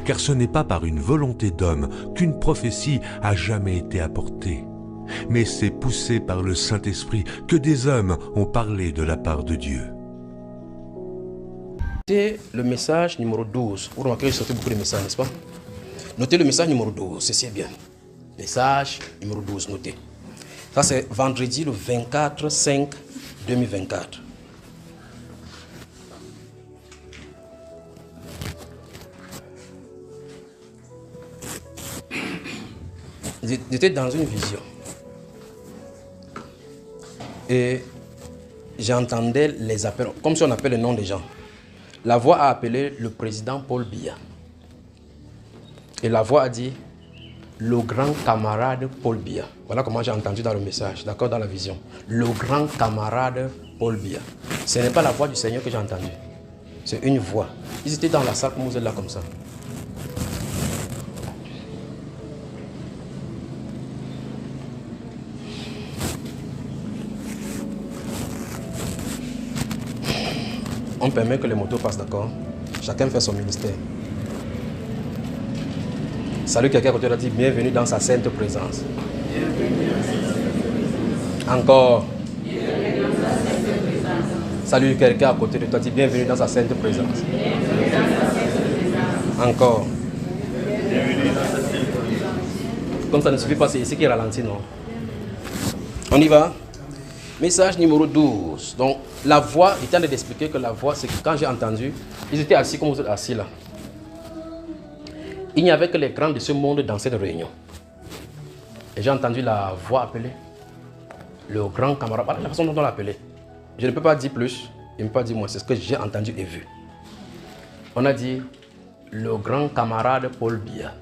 car ce n'est pas par une volonté d'homme qu'une prophétie a jamais été apportée, mais c'est poussé par le Saint-Esprit que des hommes ont parlé de la part de Dieu. Notez le message numéro 12. Vous remarquez que j'ai sorti beaucoup de messages, n'est-ce pas? Notez le message numéro 12, ceci est bien. Message numéro 12, notez. Ça c'est vendredi le 24/5/2024. J'étais dans une vision. Et j'entendais les appels, comme si on appelle le nom des gens. La voix a appelé le président Paul Biya. Et la voix a dit, le grand camarade Paul Biya. Voilà comment j'ai entendu dans le message, d'accord, dans la vision. Le grand camarade Paul Biya. Ce n'est pas la voix du Seigneur que j'ai entendue. C'est une voix. Ils étaient dans la salle comme vous êtes là comme ça. On permet que les motos passent, d'accord? Chacun fait son ministère. Salut quelqu'un à côté de toi, dit bienvenue dans sa sainte présence. Encore. Salut quelqu'un à côté de toi, dit bienvenue dans sa sainte présence. Encore. Comme ça ne suffit pas, c'est ici qui ralentit, non? On y va? Message numéro 12. Donc, la voix, il tente d'expliquer que la voix, c'est que quand j'ai entendu, ils étaient assis comme vous êtes assis là. Il n'y avait que les grands de ce monde dans cette réunion. Et j'ai entendu la voix appeler le grand camarade. Voilà la façon dont on l'a appelé. Je ne peux pas dire plus, je ne peux pas dire moins. C'est ce que j'ai entendu et vu. On a dit le grand camarade Paul Biya.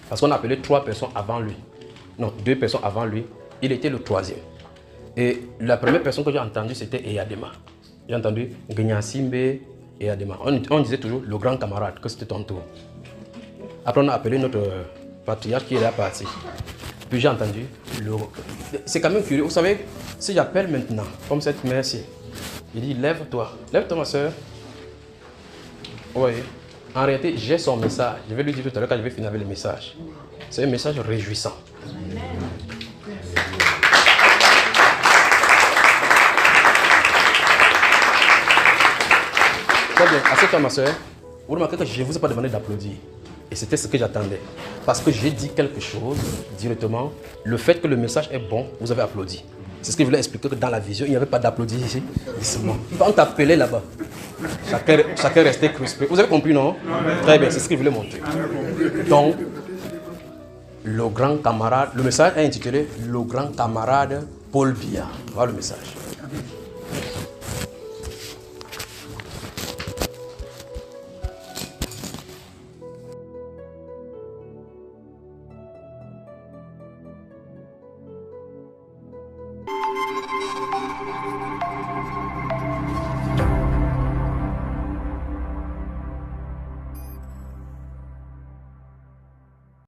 Parce qu'on a appelé 3 personnes avant lui. Non, 2 personnes avant lui. Il était le 3e. Et la première personne que j'ai entendue, c'était Eyadema. J'ai entendu Gnyasimbe et Eyadema. On disait toujours le grand camarade, que c'était ton tour. Après, on a appelé notre patriarche qui est là parti. Puis j'ai entendu le... C'est quand même curieux. Vous savez, si j'appelle maintenant, comme cette mère-ci, il dit lève-toi. Lève-toi, ma soeur. Oui. En réalité, j'ai son message. Je vais lui dire tout à l'heure quand je vais finir avec le message. C'est un message réjouissant. Très bien, assieds-toi ma soeur. Vous remarquez que je ne vous ai pas demandé d'applaudir. Et c'était ce que j'attendais. Parce que j'ai dit quelque chose directement. Le fait que le message est bon, vous avez applaudi. C'est ce que je voulais expliquer, que dans la vision, il n'y avait pas d'applaudissements ici. On t'appelait là-bas. Chacun restait crispé. Vous avez compris, non? Très bien, c'est ce que je voulais montrer. Donc, le grand camarade, le message est intitulé « Le grand camarade Paul Biya ». Voilà le message.